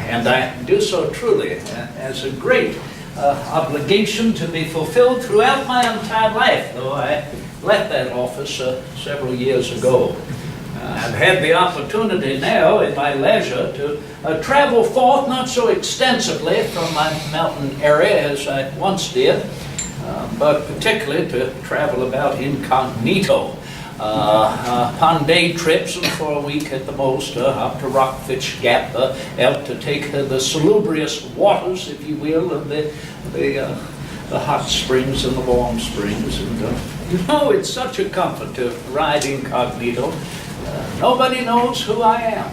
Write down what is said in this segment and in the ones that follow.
and I do so truly as a great obligation to be fulfilled throughout my entire life, though I left that office several years ago. I've had the opportunity now in my leisure to travel forth, not so extensively from my mountain area as I once did, but particularly to travel about incognito upon day trips and for a week at the most, up to Rockfish Gap, out to take the salubrious waters, if you will, of the hot springs and the warm springs. And you know, it's such a comfort to ride incognito. Nobody knows who I am.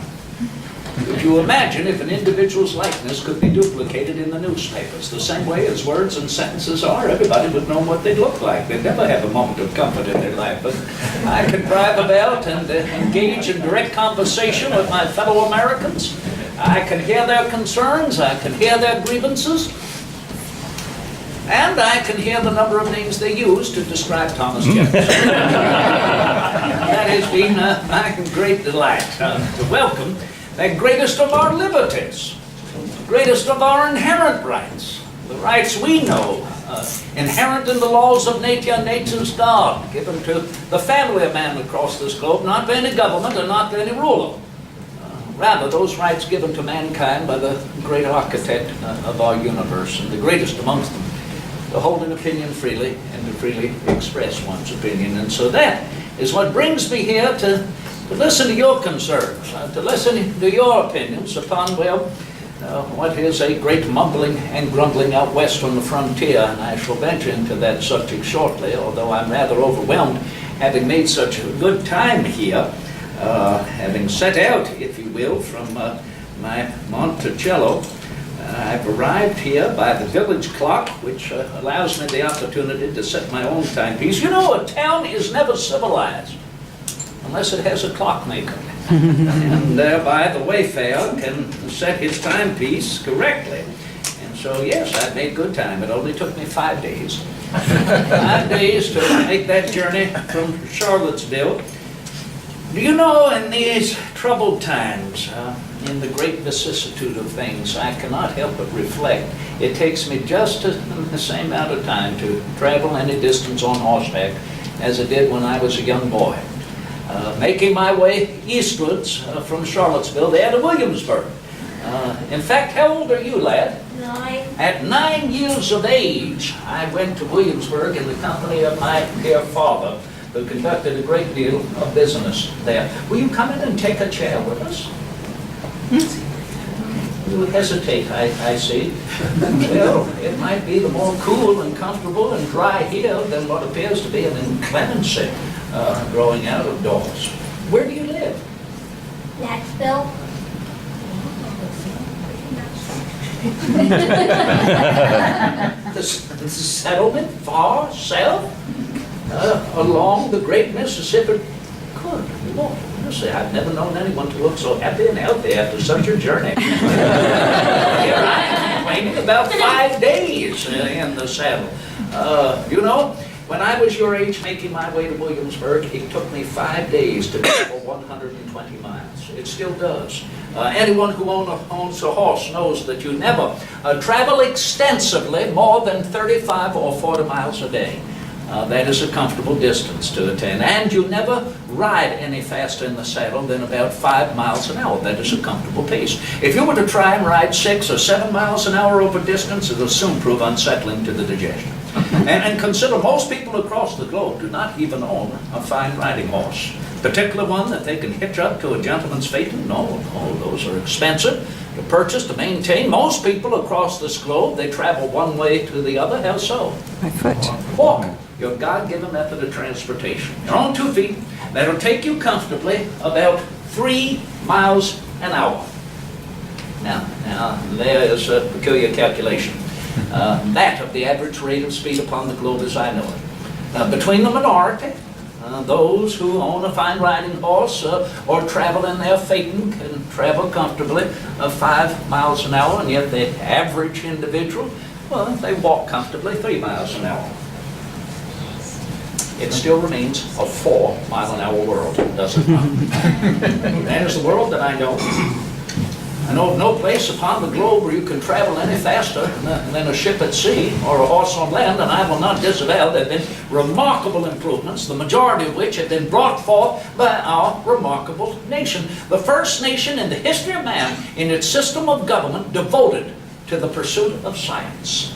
Could you imagine if an individual's likeness could be duplicated in the newspapers? The same way as words and sentences are, everybody would know what they'd look like. They'd never have a moment of comfort in their life. But I can drive about and engage in direct conversation with my fellow Americans. I can hear their concerns, I can hear their grievances, and I can hear the number of names they use to describe Thomas Jefferson. That has been my great delight to welcome that greatest of our liberties, greatest of our inherent rights, the rights we know, inherent in the laws of nature, nature's God, given to the family of man across this globe, not to any government and not to any ruler. Rather, those rights given to mankind by the great architect of our universe, and the greatest amongst them, to hold an opinion freely and to freely express one's opinion. And so that is what brings me here to listen to your concerns, to listen to your opinions upon, well, what is a great mumbling and grumbling out west on the frontier. And I shall venture into that subject shortly, although I'm rather overwhelmed having made such a good time here, having set out, if you will, from my Monticello. I've arrived here by the village clock, which allows me the opportunity to set my own timepiece. You know, a town is never civilized unless it has a clockmaker. And thereby the wayfarer can set his timepiece correctly. And so, yes, I've made good time. It only took me 5 days. 5 days to make that journey from Charlottesville. Do you know, in these troubled times, in the great vicissitude of things, I cannot help but reflect. It takes me just the same amount of time to travel any distance on horseback as it did when I was a young boy. Making my way eastwards from Charlottesville there to Williamsburg. In fact, how old are you, lad? 9. At 9 years of age, I went to Williamsburg in the company of my dear father, who conducted a great deal of business there. Will you come in and take a chair with us? You hesitate, I see. Well, it might be the more cool and comfortable and dry here than what appears to be an inclemency growing out of doors. Where do you live? Nashville. The settlement far south? Along the great Mississippi. Good Lord, honestly, I've never known anyone to look so happy and healthy after such a journey. Here I am complaining about 5 days in the saddle. You know, when I was your age making my way to Williamsburg, it took me 5 days to travel 120 miles. It still does. Anyone who owns a horse knows that you never travel extensively more than 35 or 40 miles a day. That is a comfortable distance to attain. And you never ride any faster in the saddle than about 5 miles an hour. That is a comfortable pace. If you were to try and ride 6 or 7 miles an hour over distance, it will soon prove unsettling to the digestion. And consider most people across the globe do not even own a fine riding horse. Particular one that they can hitch up to a gentleman's phaeton. No, those are expensive to purchase, to maintain. Most people across this globe, they travel one way to the other. How so? By foot. Walk, your God-given method of transportation. You're on 2 feet. That'll take you comfortably about 3 miles an hour. Now, there is a peculiar calculation. That of the average rate of speed upon the globe as I know it. Between the minority, those who own a fine riding horse or travel in their phaeton can travel comfortably 5 miles an hour, and yet the average individual, well, they walk comfortably 3 miles an hour. It still remains a 4-mile-an-hour world, doesn't it? That is the world that I know. I know of no place upon the globe where you can travel any faster than a ship at sea or a horse on land, and I will not disavow there have been remarkable improvements, the majority of which have been brought forth by our remarkable nation. The first nation in the history of man in its system of government devoted to the pursuit of science.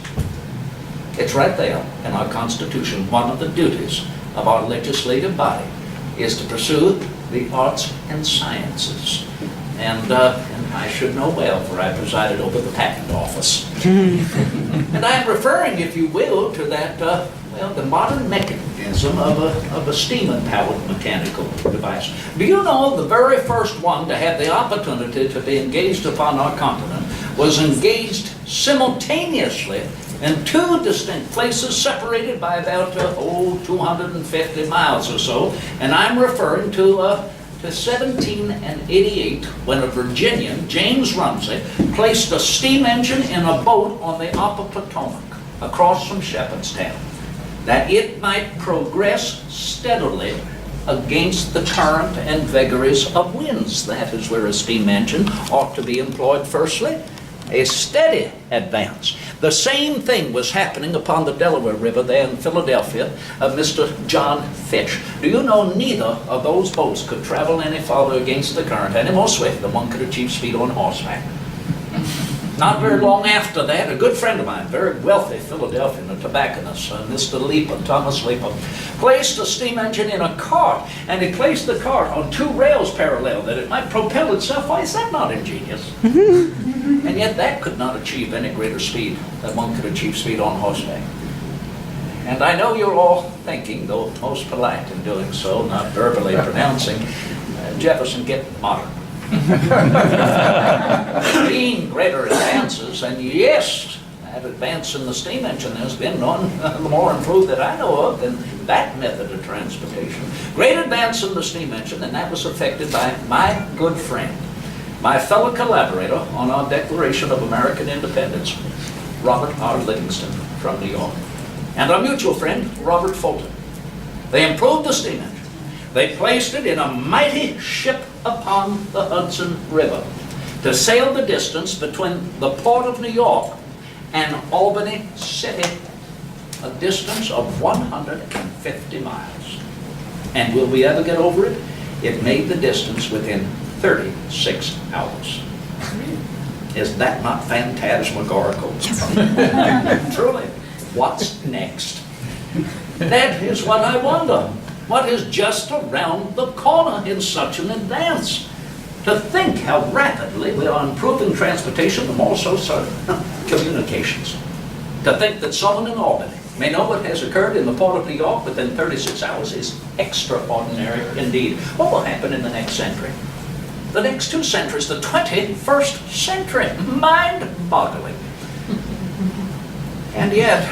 It's right there in our Constitution. One of the duties of our legislative body is to pursue the arts and sciences. And I should know well, for I presided over the patent office. And I'm referring, if you will, to that, the modern mechanism of a steam-empowered mechanical device. Do you know the very first one to have the opportunity to be engaged upon our continent was engaged simultaneously in two distinct places separated by about 250 miles or so, and I'm referring to 1788, when a Virginian, James Rumsey, placed a steam engine in a boat on the Upper Potomac across from Shepherdstown, that it might progress steadily against the current and vagaries of winds. That is where a steam engine ought to be employed firstly. A steady advance. The same thing was happening upon the Delaware River there in Philadelphia of Mr. John Fitch. Do you know neither of those boats could travel any farther against the current any more swift than one could achieve speed on horseback? Not very long after that, a good friend of mine, very wealthy Philadelphian, a tobacconist, Mr. Leeper, Thomas Leeper, placed a steam engine in a cart, and he placed the cart on two rails parallel that it might propel itself. Why, is that not ingenious? And yet that could not achieve any greater speed than one could achieve speed on horseback. And I know you're all thinking, though most polite in doing so, not verbally pronouncing, Jefferson, get modern. Seen greater advances, and yes, that advance in the steam engine has been none more improved that I know of than that method of transportation. Great advance in the steam engine, and that was effected by my good friend, my fellow collaborator on our Declaration of American Independence, Robert R. Livingston from New York, and our mutual friend, Robert Fulton. They improved the steam engine. They placed it in a mighty ship upon the Hudson River to sail the distance between the port of New York and Albany City, a distance of 150 miles. And will we ever get over it? It made the distance within 36 hours. Is that not phantasmagorical? Truly. What's next? That is what I wonder. What is just around the corner in such an advance? To think how rapidly we are improving transportation, and more so communications. To think that someone in Albany may know what has occurred in the port of New York within 36 hours is extraordinary indeed. What will happen in the next century? The next 2 centuries, the 21st century. Mind-boggling. And yet,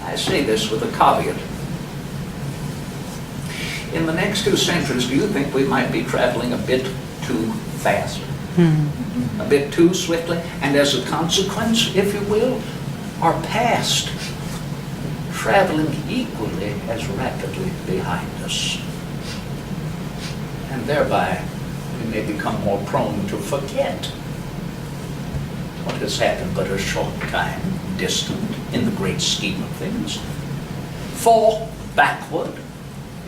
I say this with a caveat. In the next 2 centuries, do you think we might be traveling a bit too fast? A bit too swiftly? And as a consequence, if you will, our past traveling equally as rapidly behind us. And thereby, we may become more prone to forget what has happened but a short time distant in the great scheme of things. Fall backward,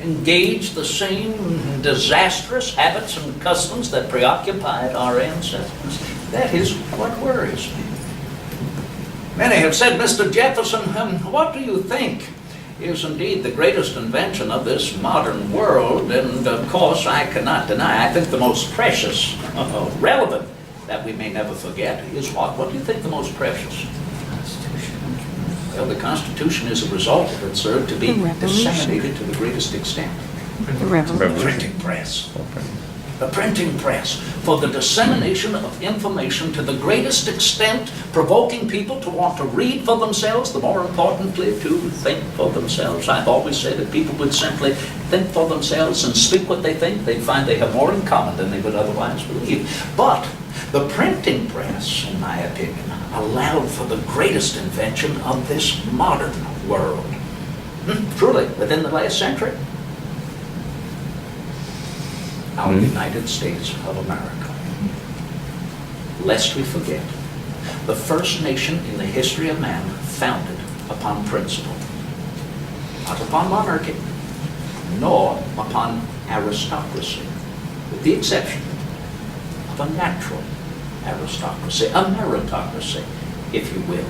engage the same disastrous habits and customs that preoccupied our ancestors. That is what worries me. Many have said, Mr. Jefferson, what do you think is indeed the greatest invention of this modern world? And of course, I cannot deny, I think the most precious, relevant, that we may never forget, is what? What do you think the most precious? Well, the Constitution is a result of it served to be disseminated to the greatest extent. The printing press. The printing press for the dissemination of information to the greatest extent, provoking people to want to read for themselves, the more importantly, to think for themselves. I've always said that people would simply think for themselves and speak what they think, they'd find they have more in common than they would otherwise believe. But the printing press, in my opinion, allowed for the greatest invention of this modern world. Truly, within the last century, our United States of America. lest we forget. The first nation in the history of man founded upon principle. Not upon monarchy, nor upon aristocracy, with the exception of a natural aristocracy, a meritocracy, if you will.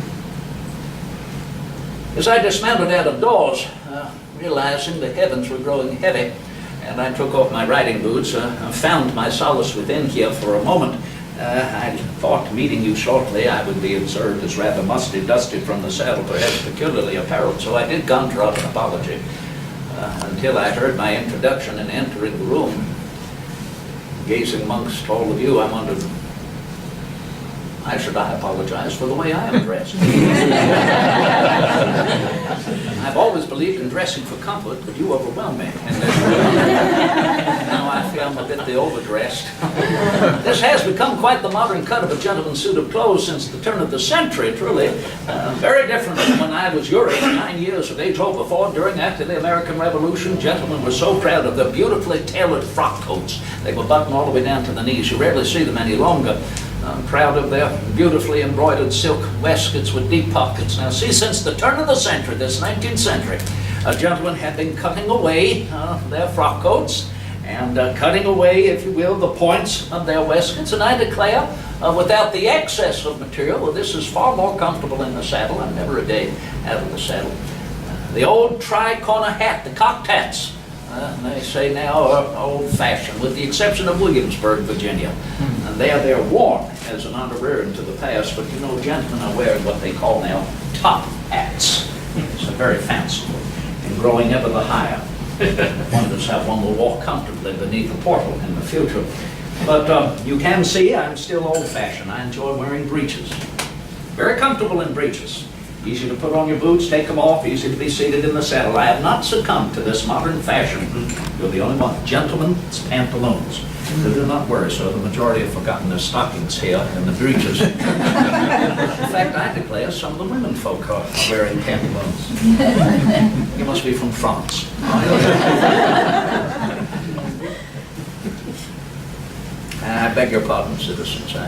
As I dismounted out of doors, realizing the heavens were growing heavy, and I took off my riding boots, I found my solace within here for a moment. I thought, meeting you shortly, I would be observed as rather musty, dusty from the saddle, perhaps peculiarly apparelled, so I did conjure up an apology, until I heard my introduction and entering the room. Gazing amongst all of you, I wondered, why should I apologize for the way I am dressed? I've always believed in dressing for comfort, but you overwhelm me. And now I feel I'm a bit overdressed. This has become quite the modern cut of a gentleman's suit of clothes since the turn of the century, truly. Very different from when I was your age, 9 years of age, or before. During, after the American Revolution, gentlemen were so proud of their beautifully tailored frock coats. They were buttoned all the way down to the knees. You rarely see them any longer. I'm proud of their beautifully embroidered silk waistcoats with deep pockets. Now see, since the turn of the century, this 19th century, gentlemen have been cutting away their frock coats and cutting away, if you will, the points of their waistcoats. And I declare, without the excess of material, well, this is far more comfortable in the saddle. I'm never a day out of the saddle. The old tri-corner hat, the cocked hats, they say now are old-fashioned, with the exception of Williamsburg, Virginia. And they're worn as an honorarium to the past, but you know, gentlemen are wearing what they call now top hats. It's very fanciful and growing ever the higher. Wonders how one will walk comfortably beneath the portal in the future. But you can see I'm still old-fashioned. I enjoy wearing breeches. Very comfortable in breeches. Easy to put on your boots, take them off, easy to be seated in the saddle. I have not succumbed to this modern fashion. You're the only one. Gentlemen's pantaloons. So do not worry, sir. The majority have forgotten their stockings here and the breeches. In fact, I declare some of the women folk are wearing pantaloons. You must be from France. I beg your pardon, citizens. I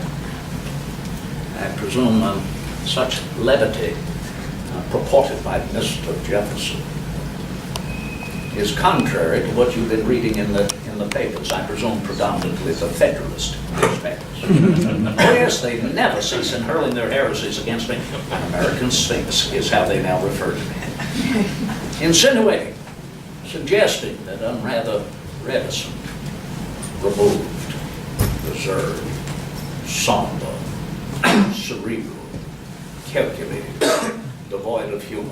presume such levity purported by Mr. Jefferson is contrary to what you've been reading in the papers. I presume predominantly the Federalist newspapers. Oh yes, they never cease in hurling their heresies against me. An American Sphinx is how they now refer to me. Insinuating, suggesting that I'm rather reticent, removed, reserved, somber, cerebral, calculated, devoid of humor.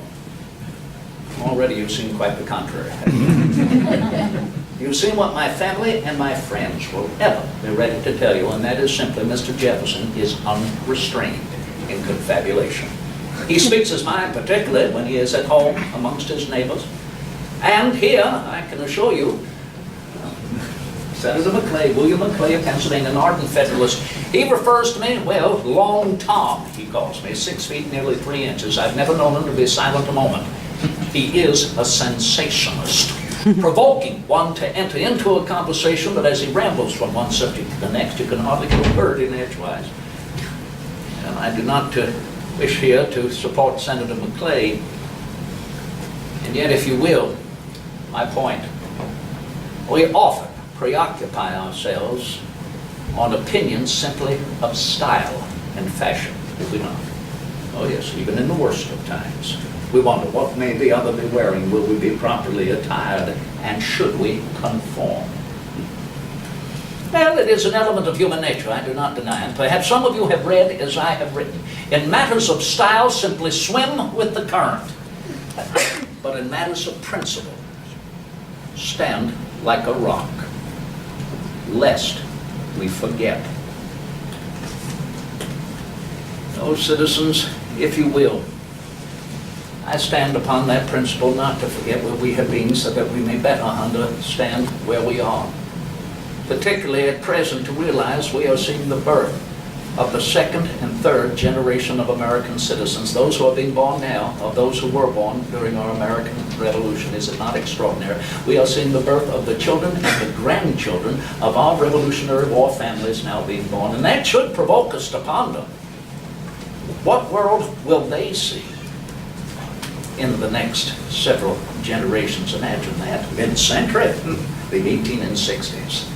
Already you've seen quite the contrary. You've seen what my family and my friends will ever be ready to tell you, and that is simply Mr. Jefferson is unrestrained in confabulation. He speaks his mind, particularly when he is at home amongst his neighbors. And here, I can assure you, Senator McClay, William McClay of Pennsylvania, an ardent Federalist, he refers to me, well, Long Tom, he calls me, 6 feet, nearly 3 inches. I've never known him to be silent a moment. He is a sensationalist, provoking one to enter into a conversation, but as he rambles from one subject to the next, you can hardly get a word in edgewise. And I do not wish here to support Senator McClay, and yet, if you will, my point, we often preoccupy ourselves on opinions simply of style and fashion, do we not? Oh yes, even in the worst of times. We wonder what may the other be wearing, will we be properly attired, and should we conform? Well, it is an element of human nature, I do not deny, and perhaps some of you have read as I have written. In matters of style, simply swim with the current. But in matters of principle, stand like a rock, lest we forget. Oh, citizens, if you will, I stand upon that principle not to forget where we have been, so that we may better understand where we are. Particularly at present, to realize we are seeing the birth of the second and third generation of American citizens, those who are being born now, of those who were born during our American Revolution. Is it not extraordinary? We are seeing the birth of the children and the grandchildren of our Revolutionary War families now being born. And that should provoke us to ponder, what world will they see in the next several generations? Imagine that, mid-century, the 1860s.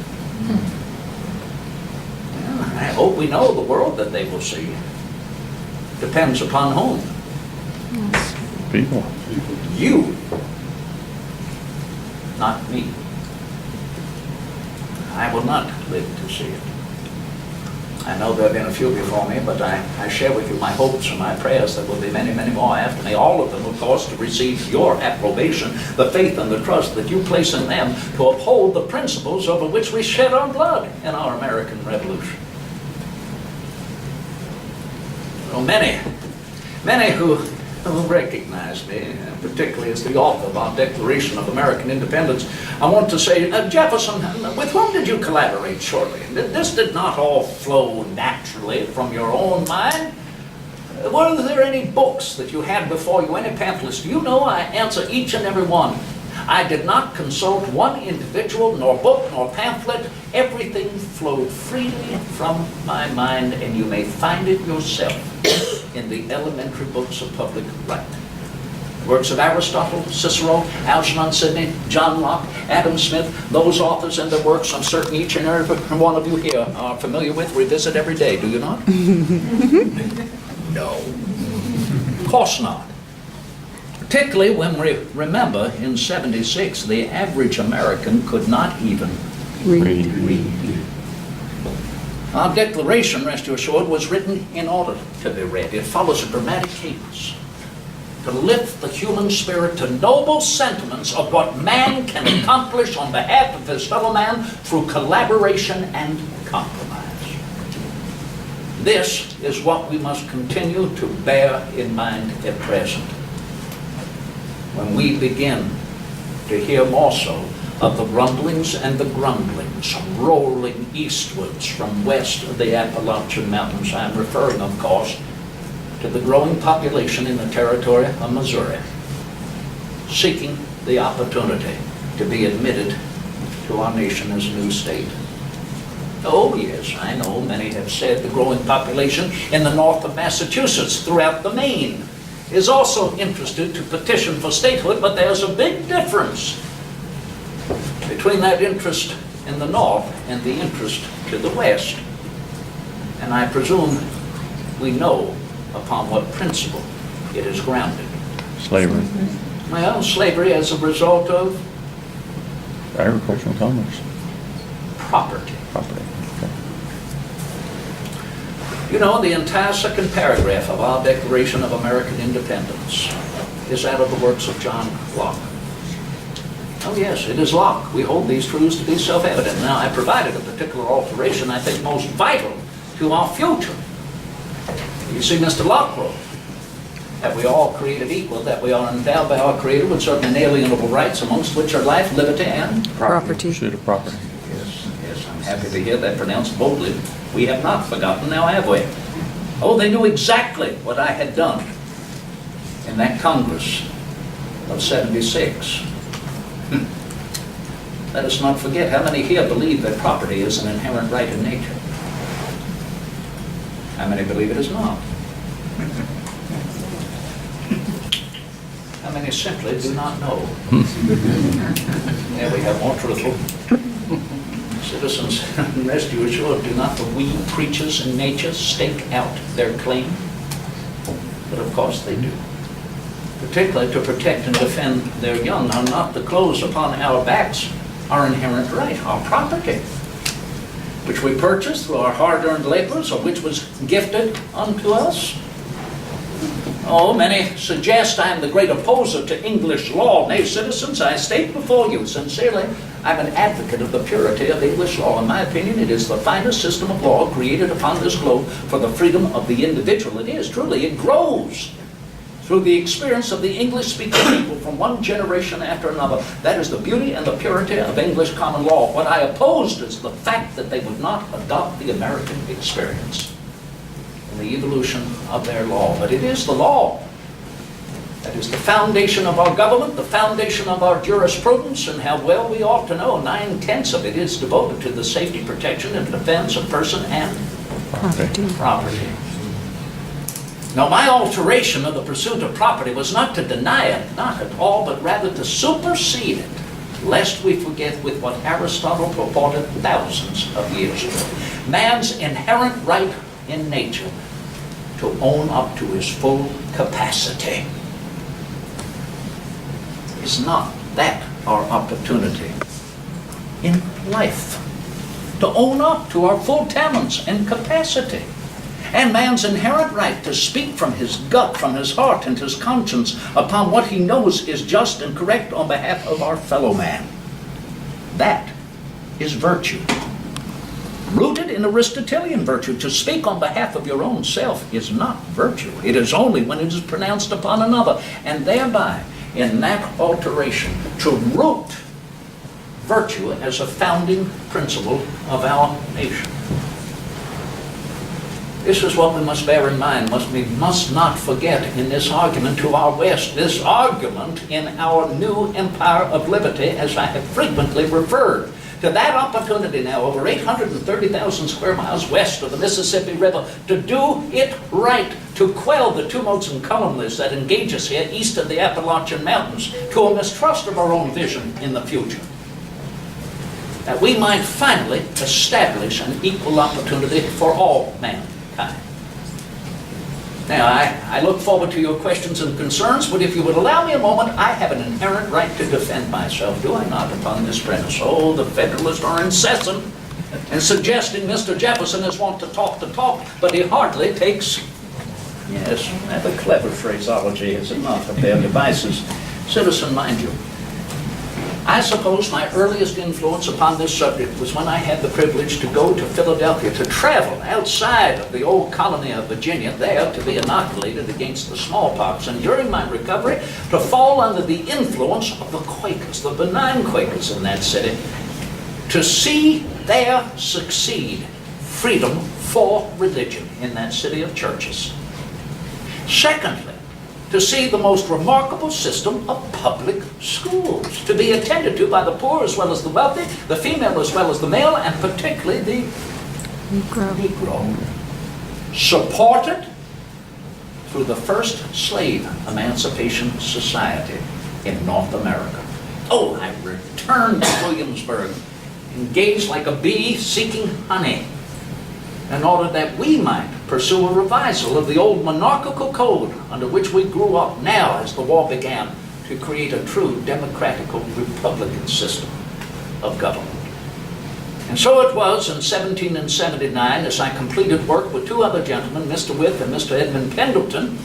I hope we know the world that they will see. Depends upon whom? People. You. Not me. I will not live to see it. I know there have been a few before me, but I share with you my hopes and my prayers. There will be many, many more after me. All of them, of course, to receive your approbation, the faith and the trust that you place in them to uphold the principles over which we shed our blood in our American Revolution. Well, many who recognize me, particularly as the author of our Declaration of American Independence, I want to say, Jefferson, with whom did you collaborate shortly? This did not all flow naturally from your own mind. Were there any books that you had before you, any pamphlets? Do you know I answer each and every one? I did not consult one individual, nor book, nor pamphlet. Everything flowed freely from my mind, and you may find it yourself in the elementary books of public right. Works of Aristotle, Cicero, Algernon Sidney, John Locke, Adam Smith, those authors and their works, I'm certain each and every one of you here are familiar with, revisit every day, do you not? No. Of course not. Particularly when we remember in '76, the average American could not even read. Our Declaration, rest you assured, was written in order to be read. It follows a dramatic cadence to lift the human spirit to noble sentiments of what man can accomplish on behalf of his fellow man through collaboration and compromise. This is what we must continue to bear in mind at present, when we begin to hear more so of the rumblings and the grumblings rolling eastwards from west of the Appalachian Mountains. I'm referring, of course, to the growing population in the territory of Missouri, seeking the opportunity to be admitted to our nation as a new state. Oh yes, I know many have said the growing population in the north of Massachusetts, throughout the Maine, is also interested to petition for statehood, but there's a big difference between that interest in the north and the interest to the west. And I presume we know upon what principle it is grounded. Slavery. Well, slavery as a result of Agricultural commerce. property. Property. Okay. You know, the entire second paragraph of our Declaration of American Independence is out of the works of John Locke. Oh yes, it is Locke. We hold these truths to be self-evident. Now, I provided a particular alteration I think most vital to our future. You see, Mr. Locke wrote that we all created equal, that we are endowed by our Creator with certain inalienable rights, amongst which are life, liberty, and Property. Pursuit of property. Yes, I'm happy to hear that pronounced boldly. We have not forgotten, now have we? Oh, they knew exactly what I had done in that Congress of '76. Let us not forget how many here believe that property is an inherent right in nature. How many believe it is not? How many simply do not know? There we have more truthful citizens. Rest you assured, do not the weed preachers in nature stake out their claim? But of course they do. Particularly to protect and defend their young. Are not the clothes upon our backs our inherent right, our property, which we purchased through our hard-earned labors, or which was gifted unto us? Oh, many suggest I am the great opposer to English law. Nay, citizens, I state before you sincerely, I'm an advocate of the purity of English law. In my opinion, it is the finest system of law created upon this globe for the freedom of the individual. It is, truly, it grows through the experience of the English-speaking people from one generation after another. That is the beauty and the purity of English common law. What I opposed is the fact that they would not adopt the American experience. the evolution of their law. But it is the law that is the foundation of our government, the foundation of our jurisprudence, and how well we ought to know 9/10 of it is devoted to the safety, protection, and defense of person and property. Now, my alteration of the pursuit of property was not to deny it, not at all, but rather to supersede it, lest we forget with what Aristotle purported thousands of years ago. Man's inherent right in nature to own up to his full capacity. Is not that our opportunity in life? To own up to our full talents and capacity. And man's inherent right to speak from his gut, from his heart and his conscience upon what he knows is just and correct on behalf of our fellow man. That is virtue. Rooted in Aristotelian virtue, to speak on behalf of your own self is not virtue. It is only when it is pronounced upon another, and thereby, in that alteration, to root virtue as a founding principle of our nation. This is what we must bear in mind. We must not forget in this argument to our West, this argument in our new empire of liberty, as I have frequently referred to that opportunity now, over 830,000 square miles west of the Mississippi River, to do it right, to quell the tumults and calumnies that engage us here east of the Appalachian Mountains, to a mistrust of our own vision in the future, that we might finally establish an equal opportunity for all mankind. Now, I look forward to your questions and concerns, but if you would allow me a moment, I have an inherent right to defend myself, do I not, upon this premise? Oh, the Federalists are incessant in suggesting Mr. Jefferson is wont to talk, but he hardly takes, yes, rather clever phraseology, is it not, of their devices. Citizen, mind you, I suppose my earliest influence upon this subject was when I had the privilege to go to Philadelphia, to travel outside of the old colony of Virginia, there to be inoculated against the smallpox, and during my recovery to fall under the influence of the Quakers, the benign Quakers in that city, to see there succeed freedom for religion in that city of churches. Secondly, to see the most remarkable system of public schools, to be attended to by the poor as well as the wealthy, the female as well as the male, and particularly the Negro. Supported through the first slave emancipation society in North America. Oh, I returned to Williamsburg, engaged like a bee seeking honey, in order that we might pursue a revisal of the old monarchical code under which we grew up now as the war began, to create a true democratical republican system of government. And so it was in 1779, as I completed work with two other gentlemen, Mr. Wythe and Mr. Edmund Pendleton,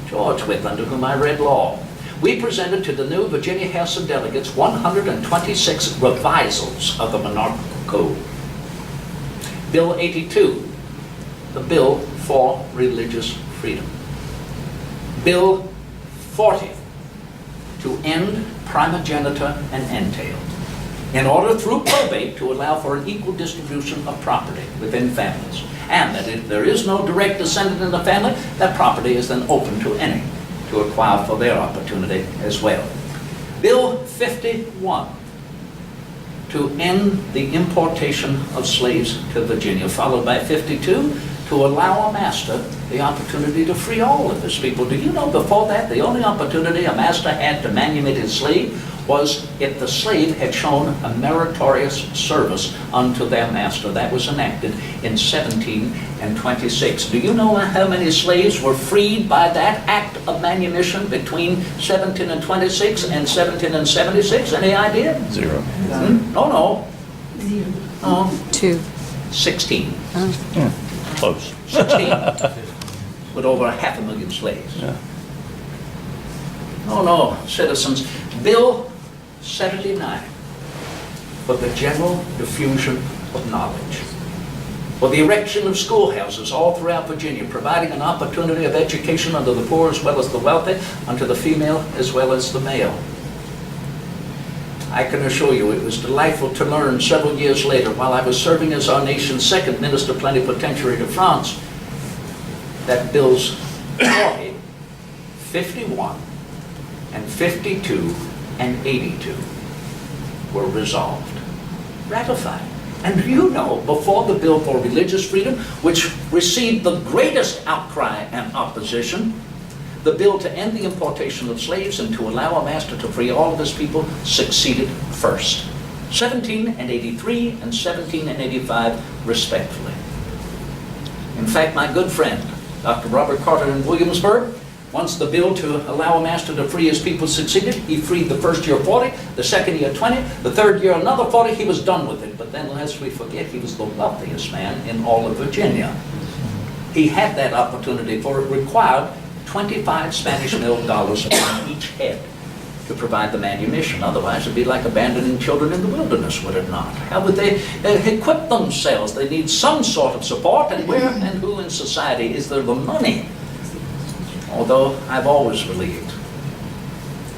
George Wythe, under whom I read law, we presented to the new Virginia House of Delegates 126 revisals of the monarchical code. Bill 82, the Bill for Religious Freedom. Bill 40, to end primogeniture and entail, in order through probate to allow for an equal distribution of property within families, and that if there is no direct descendant in the family, that property is then open to any to acquire for their opportunity as well. Bill 51, to end the importation of slaves to Virginia, followed by 52, to allow a master the opportunity to free all of his people. Do you know before that, the only opportunity a master had to manumit his slave was if the slave had shown a meritorious service unto their master. That was enacted in 1726. Do you know how many slaves were freed by that act of manumission between 1726 and 1776? Any idea? Zero. No. Zero. No. 2. 16. Close. 16. With over 500,000 slaves. Yeah. No, citizens. Bill 79, for the general diffusion of knowledge, for the erection of schoolhouses all throughout Virginia, providing an opportunity of education unto the poor as well as the wealthy, unto the female as well as the male. I can assure you it was delightful to learn several years later, while I was serving as our nation's second minister plenipotentiary to France, that bills 40, 51, and 52, and 82 were resolved, ratified. And do you know, before the Bill for Religious Freedom, which received the greatest outcry and opposition, the bill to end the importation of slaves and to allow a master to free all of his people succeeded first. 1783 and 1785, respectively. In fact, my good friend, Dr. Robert Carter in Williamsburg, once the bill to allow a master to free his people succeeded, he freed the first year 40, the second year 20, the third year another 40, he was done with it. But then, lest we forget, he was the wealthiest man in all of Virginia. He had that opportunity, for it required 25 Spanish milled dollars upon each head to provide the manumission. Otherwise, it'd be like abandoning children in the wilderness, would it not? How would they equip themselves? They need some sort of support, and where and who in society is there the money? Although I've always believed,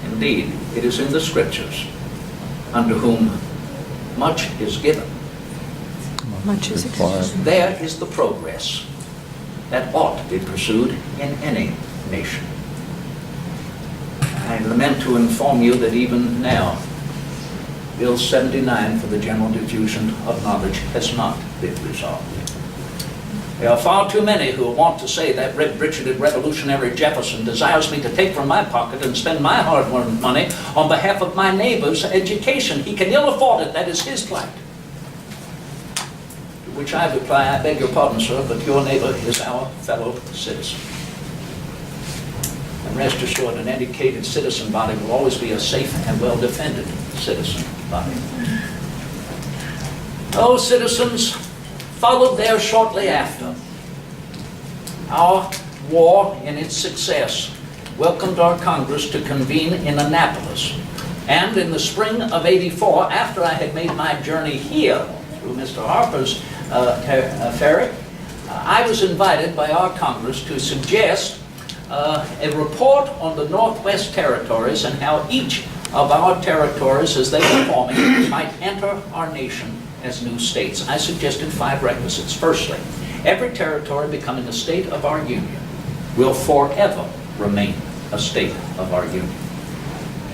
indeed, it is in the Scriptures, unto whom much is given, Much is expected. there is the progress that ought to be pursued in any nation. I lament to inform you that even now, Bill 79 for the general diffusion of knowledge has not been resolved. There are far too many who want to say that red-breeched revolutionary Jefferson desires me to take from my pocket and spend my hard-earned money on behalf of my neighbor's education. He can ill afford it. That is his plight. To which I reply, I beg your pardon, sir, but your neighbor is our fellow citizen. And rest assured, an educated citizen body will always be a safe and well-defended citizen body. Those citizens followed there shortly after. Our war, in its success, welcomed our Congress to convene in Annapolis. And in the spring of '84, after I had made my journey here through Mr. Harpers Ferry, I was invited by our Congress to suggest a report on the Northwest Territories and how each of our territories, as they were forming, might enter our nation as new states. I suggested 5 requisites. Firstly, every territory becoming a state of our Union will forever remain a state of our Union.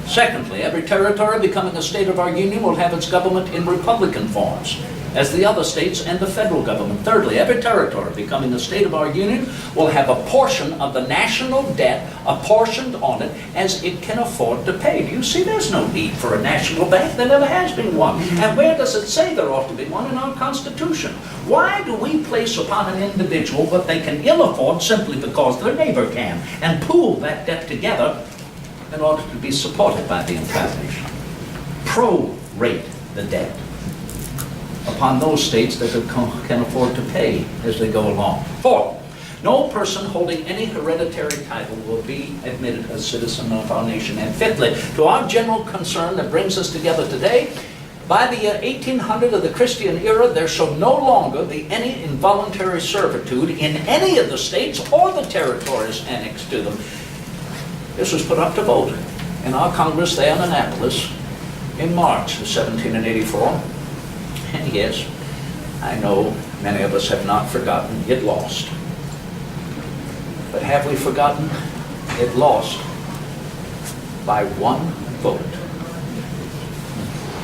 Secondly, every territory becoming a state of our Union will have its government in Republican forms, as the other states and the federal government. Thirdly, every territory becoming a state of our Union will have a portion of the national debt apportioned on it as it can afford to pay. Do you see there's no need for a national bank? There never has been one. And where does it say there ought to be one? In our Constitution. Why do we place upon an individual what they can ill afford simply because their neighbor can, and pool that debt together in order to be supported by the entire nation? Prorate the debt upon those states that can afford to pay as they go along. Fourth, no person holding any hereditary title will be admitted as citizen of our nation. And fifthly, to our general concern that brings us together today, by the year 1800 of the Christian era, there shall no longer be any involuntary servitude in any of the states or the territories annexed to them. This was put up to vote in our Congress there in Annapolis in March of 1784. And yes, I know many of us have not forgotten it lost. But have we forgotten it lost by one vote?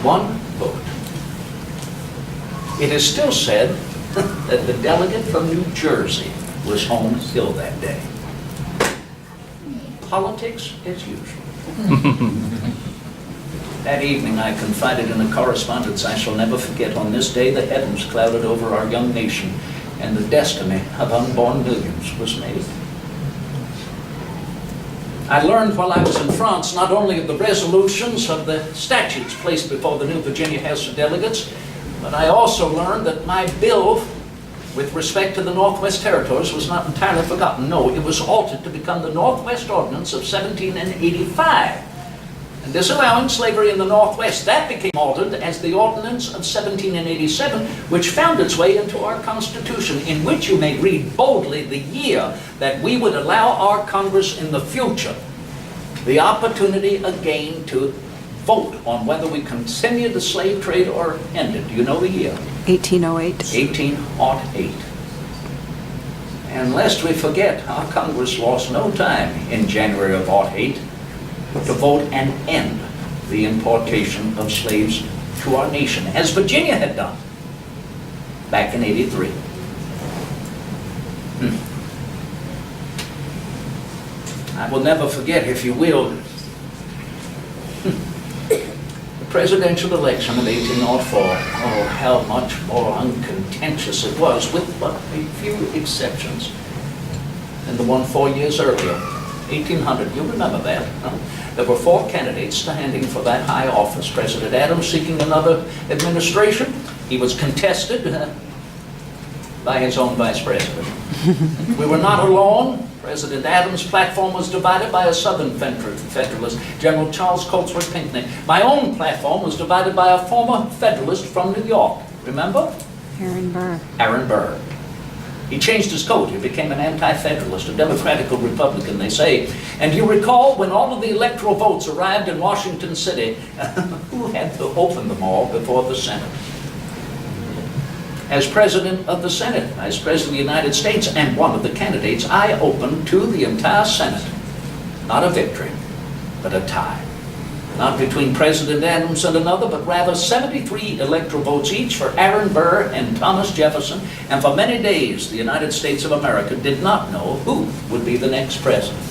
One vote. It is still said that the delegate from New Jersey was home ill that day. Politics as usual. That evening I confided in a correspondence I shall never forget. On this day the heavens clouded over our young nation, and the destiny of unborn millions was made. I learned while I was in France not only of the resolutions of the statutes placed before the new Virginia House of Delegates, but I also learned that my bill with respect to the Northwest Territories was not entirely forgotten. No, it was altered to become the Northwest Ordinance of 1785. And disallowing slavery in the Northwest, that became altered as the Ordinance of 1787, which found its way into our Constitution, in which you may read boldly the year that we would allow our Congress in the future the opportunity again to vote on whether we continue the slave trade or end it. Do you know the year? 1808. 1808. And lest we forget, our Congress lost no time in January of '08 to vote and end the importation of slaves to our nation, as Virginia had done back in '83. I will never forget, if you will, the presidential election of 1804. Oh, how much more uncontentious it was, with but a few exceptions, than the one 4 years earlier, 1800. You remember that? Huh? There were 4 candidates standing for that high office. President Adams seeking another administration. He was contested by his own vice president. We were not alone. President Adams' platform was divided by a Southern Federalist, General Charles Colesworth Pinckney. My own platform was divided by a former Federalist from New York. Remember? Aaron Burr. Aaron Burr. He changed his coat. He became an anti-Federalist, a Democratic Republican, they say. And you recall when all of the electoral votes arrived in Washington City, who had to open them all before the Senate? As President of the Senate, Vice President of the United States, and one of the candidates, I opened to the entire Senate, not a victory, but a tie. Not between President Adams and another, but rather 73 electoral votes each for Aaron Burr and Thomas Jefferson, and for many days the United States of America did not know who would be the next president.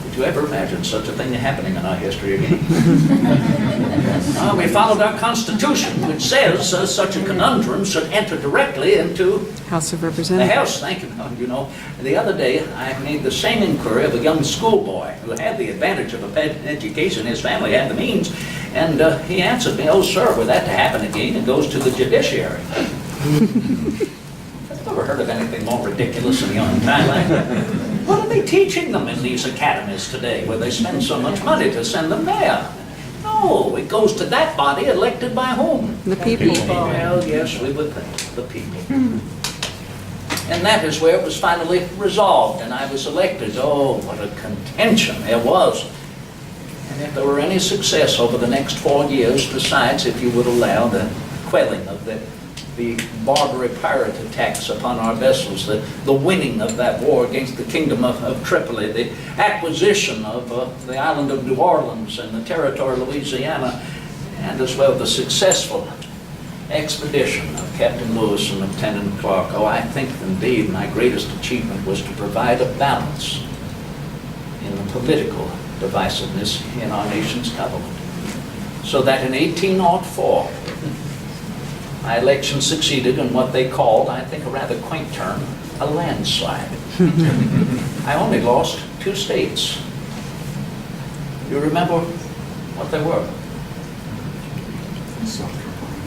Did you ever imagine such a thing happening in our history again? We followed our Constitution, which says such a conundrum should enter directly into House of the Representatives. House. Thank you. You know, the other day I made the same inquiry of a young schoolboy who had the advantage of an education. His family had the means, and he answered me, "Oh, sir, were that to happen again, it goes to the judiciary." I've never heard of anything more ridiculous in young Thailand. What are they teaching them in these academies today, where they spend so much money to send them there? No, it goes to that body elected by whom? The people. Well, yes, we would think, the people. And that is where it was finally resolved, and I was elected. Oh, what a contention there was. And if there were any success over the next 4 years, besides, if you would allow the quelling of the Barbary pirate attacks upon our vessels, the winning of that war against the Kingdom of Tripoli, the acquisition of the island of New Orleans and the territory of Louisiana, and as well the successful expedition of Captain Lewis and Lieutenant Clark. Oh, I think indeed my greatest achievement was to provide a balance in the political divisiveness in our nation's government, so that in 1804, my election succeeded in what they called, I think a rather quaint term, a landslide. I only lost 2 states. You remember what they were?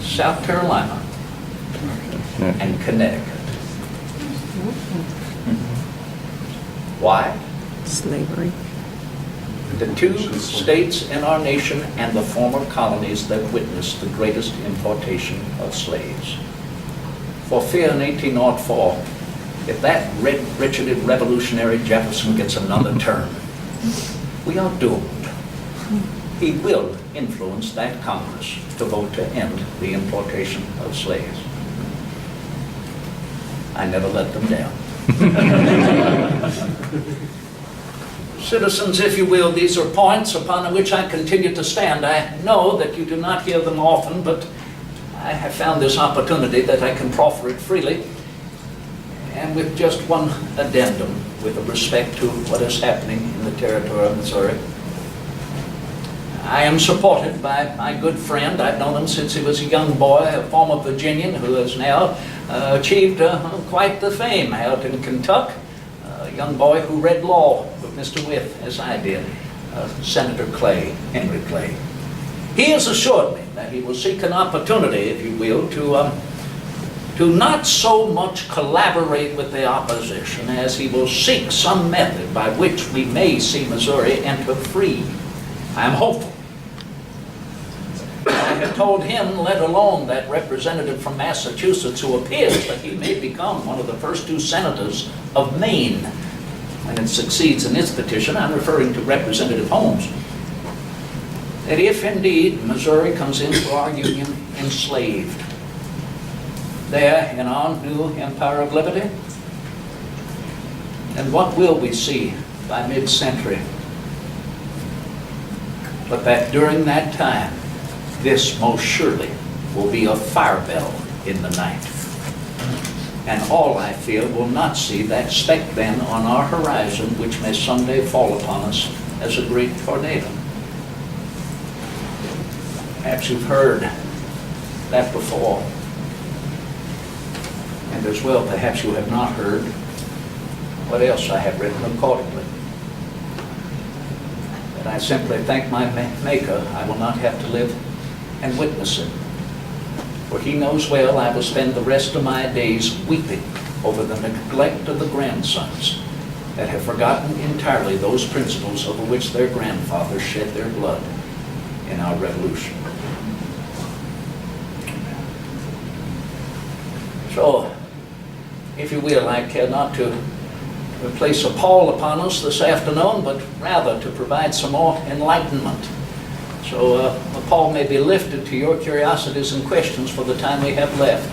South Carolina and Connecticut. Why? Slavery. The 2 states in our nation and the former colonies that witnessed the greatest importation of slaves. For fear in 1804, if that red-Richarded revolutionary Jefferson gets another term, we are doomed. He will influence that Congress to vote to end the importation of slaves. I never let them down. Citizens, if you will, these are points upon which I continue to stand. I know that you do not hear them often, but I have found this opportunity that I can proffer it freely, and with just one addendum with respect to what is happening in the territory of Missouri. I am supported by my good friend. I've known him since he was a young boy, a former Virginian who has now achieved quite the fame out in Kentucky. A young boy who read law with Mr. Wythe, as I did, Senator Clay, Henry Clay. He has assured me that he will seek an opportunity, if you will, to not so much collaborate with the opposition as he will seek some method by which we may see Missouri enter free. I am hopeful. I have told him, let alone that representative from Massachusetts who appears that he may become one of the first 2 senators of Maine when it succeeds in its petition. I'm referring to Representative Holmes. That if indeed Missouri comes into our Union enslaved, there in our new Empire of Liberty, And what will we see by mid-century? But that during that time, this most surely will be a fire bell in the night. And all, I feel, will not see that speck then on our horizon, which may someday fall upon us as a great tornado. Perhaps you've heard that before. And as well, perhaps you have not heard what else I have written accordingly. But I simply thank my Maker I will not have to live and witness it. For he knows well I will spend the rest of my days weeping over the neglect of the grandsons that have forgotten entirely those principles over which their grandfathers shed their blood in our revolution. So, if you will, I care not to place a pall upon us this afternoon, but rather to provide some more enlightenment. So a pall may be lifted to your curiosities and questions for the time we have left.